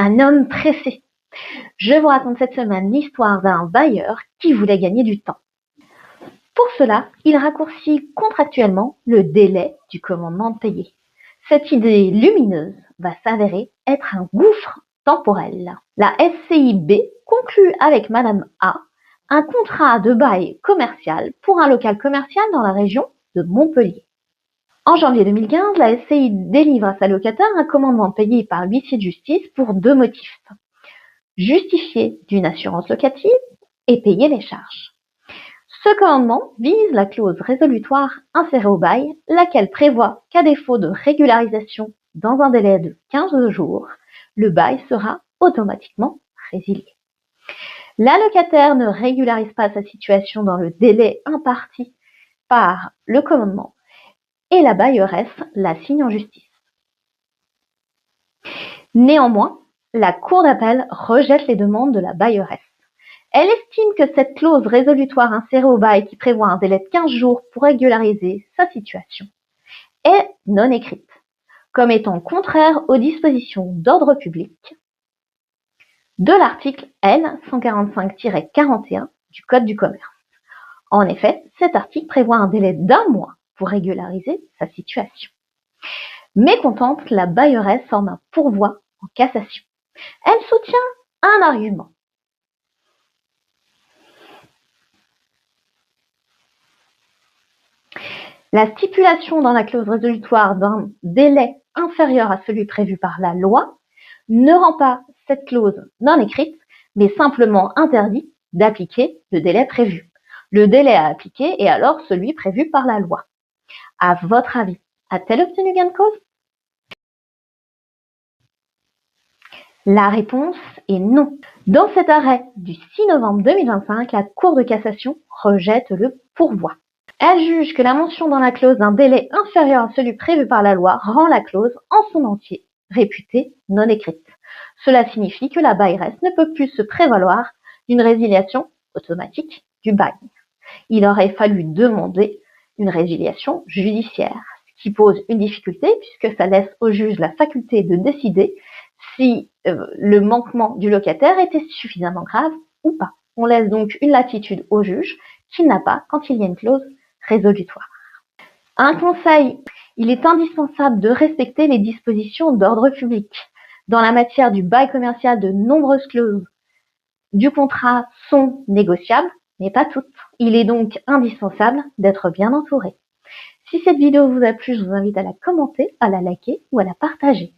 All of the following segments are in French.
un homme pressé. Je vous raconte cette semaine l'histoire d'un bailleur qui voulait gagner du temps. Pour cela, il raccourcit contractuellement le délai du commandement de payer. Cette idée lumineuse va s'avérer être un gouffre temporel. La SCIB conclut avec Madame A un contrat de bail commercial pour un local commercial dans la région de Montpellier. En janvier 2015, la SCI délivre à sa locataire un commandement payé par l'huissier de justice pour 2 motifs. Justifier d'une assurance locative et payer les charges. Ce commandement vise la clause résolutoire insérée au bail, laquelle prévoit qu'à défaut de régularisation dans un délai de 15 jours, le bail sera automatiquement résilié. La locataire ne régularise pas sa situation dans le délai imparti par le commandement et la bailleresse la signe en justice. Néanmoins, la Cour d'appel rejette les demandes de la bailleresse. Elle estime que cette clause résolutoire insérée au bail qui prévoit un délai de 15 jours pour régulariser sa situation est non écrite, comme étant contraire aux dispositions d'ordre public de l'article L. 145-41 du Code du commerce. En effet, cet article prévoit un délai d'1 mois pour régulariser sa situation. Mécontente, la bailleresse forme un pourvoi en cassation. Elle soutient un argument. La stipulation dans la clause résolutoire d'un délai inférieur à celui prévu par la loi ne rend pas cette clause non écrite, mais simplement interdit d'appliquer le délai prévu. Le délai à appliquer est alors celui prévu par la loi. À votre avis, a-t-elle obtenu gain de cause? La réponse est non. Dans cet arrêt du 6 novembre 2025, la Cour de cassation rejette le pourvoi. Elle juge que la mention dans la clause d'un délai inférieur à celui prévu par la loi rend la clause en son entier réputée non écrite. Cela signifie que la bailleresse ne peut plus se prévaloir d'une résiliation automatique du bail. Il aurait fallu demander une résiliation judiciaire, ce qui pose une difficulté puisque ça laisse au juge la faculté de décider si le manquement du locataire était suffisamment grave ou pas. On laisse donc une latitude au juge qu'il n'a pas quand il y a une clause résolutoire. Un conseil, il est indispensable de respecter les dispositions d'ordre public. Dans la matière du bail commercial, de nombreuses clauses du contrat sont négociables, mais pas toutes. Il est donc indispensable d'être bien entouré. Si cette vidéo vous a plu, je vous invite à la commenter, à la liker ou à la partager.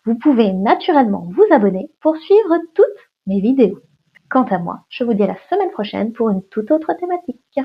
Vous pouvez naturellement vous abonner pour suivre toutes mes vidéos. Quant à moi, je vous dis à la semaine prochaine pour une toute autre thématique.